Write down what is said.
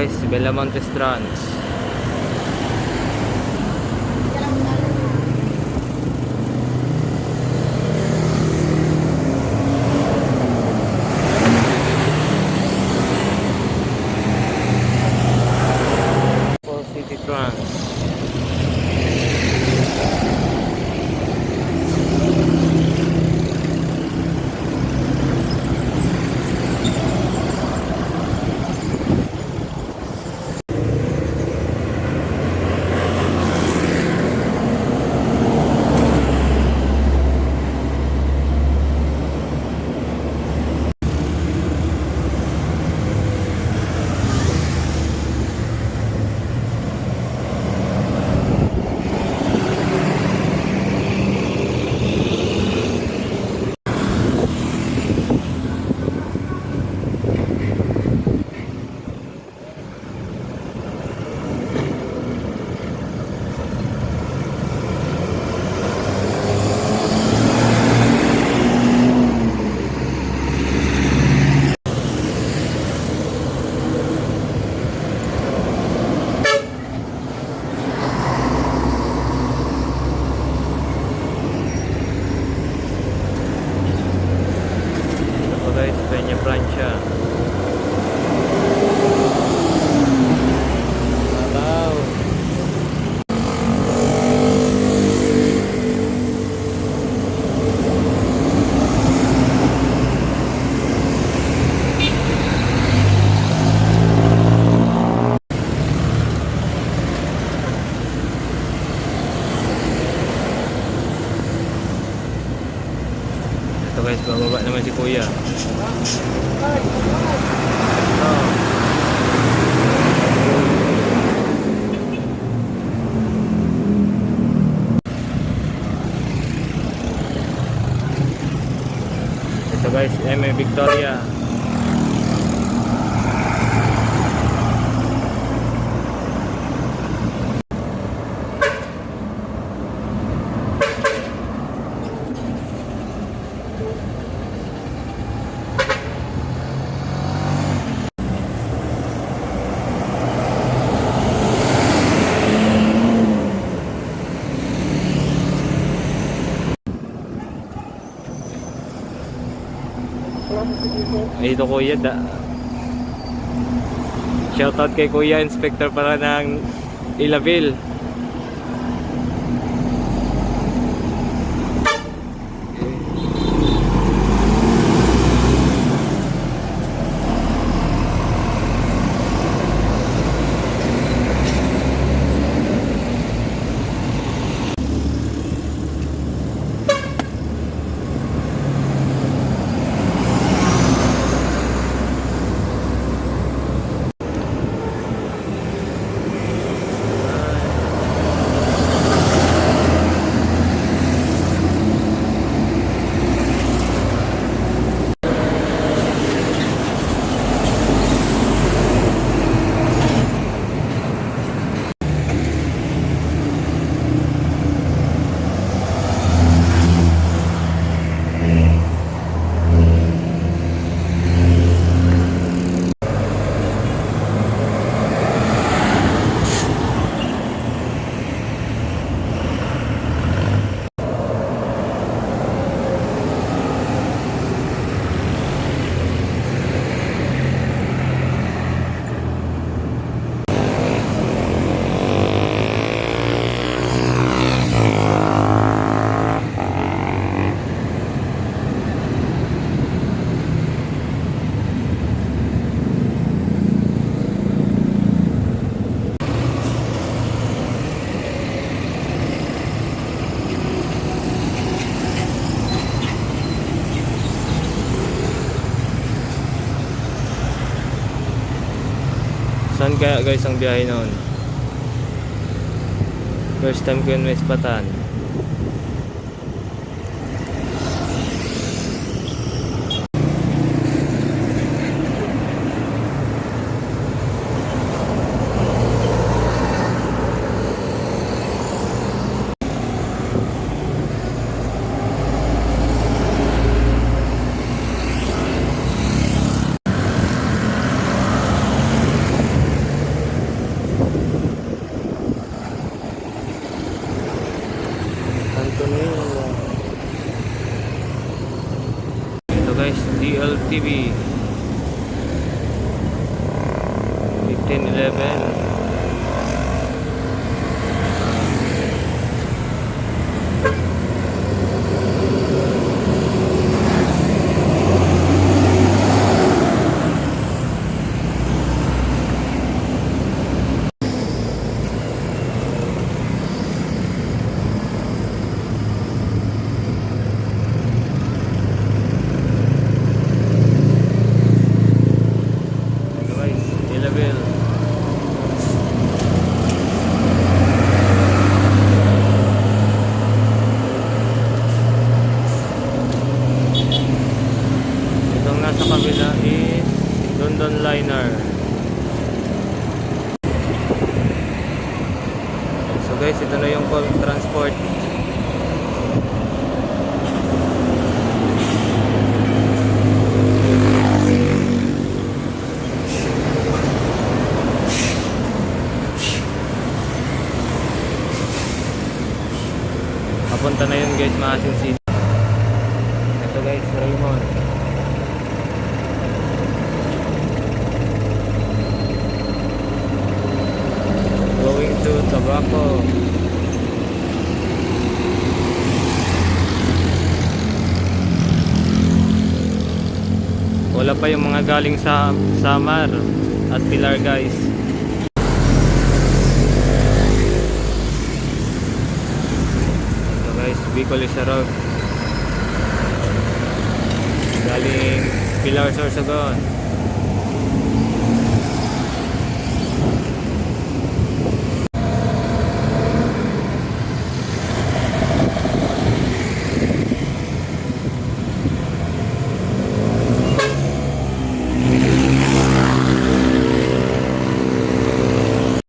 guys, Belamontes Trans. City Trans. Guys, Peña Francia. Wow. Ito guys, bababa naman si Kuya. Ito guys, MA Victoria. Ito Kuya, shoutout kay Kuya, inspector para ng Ilaville. Saan kaya guys ang biyahe noon? First time ko yun West Bataan. guys, DLTV 1511. Itong nasa kabila is London Liner. So guys, ito na yung Colt Transport. Papunta na yun guys, Maasin City. Ito guys, Raymond. Going to Tobacco. Wala pa yung mga galing sa Samar at Pilar guys. Ito guys, Bicol is Road. Galing Pilar, Sorsogon.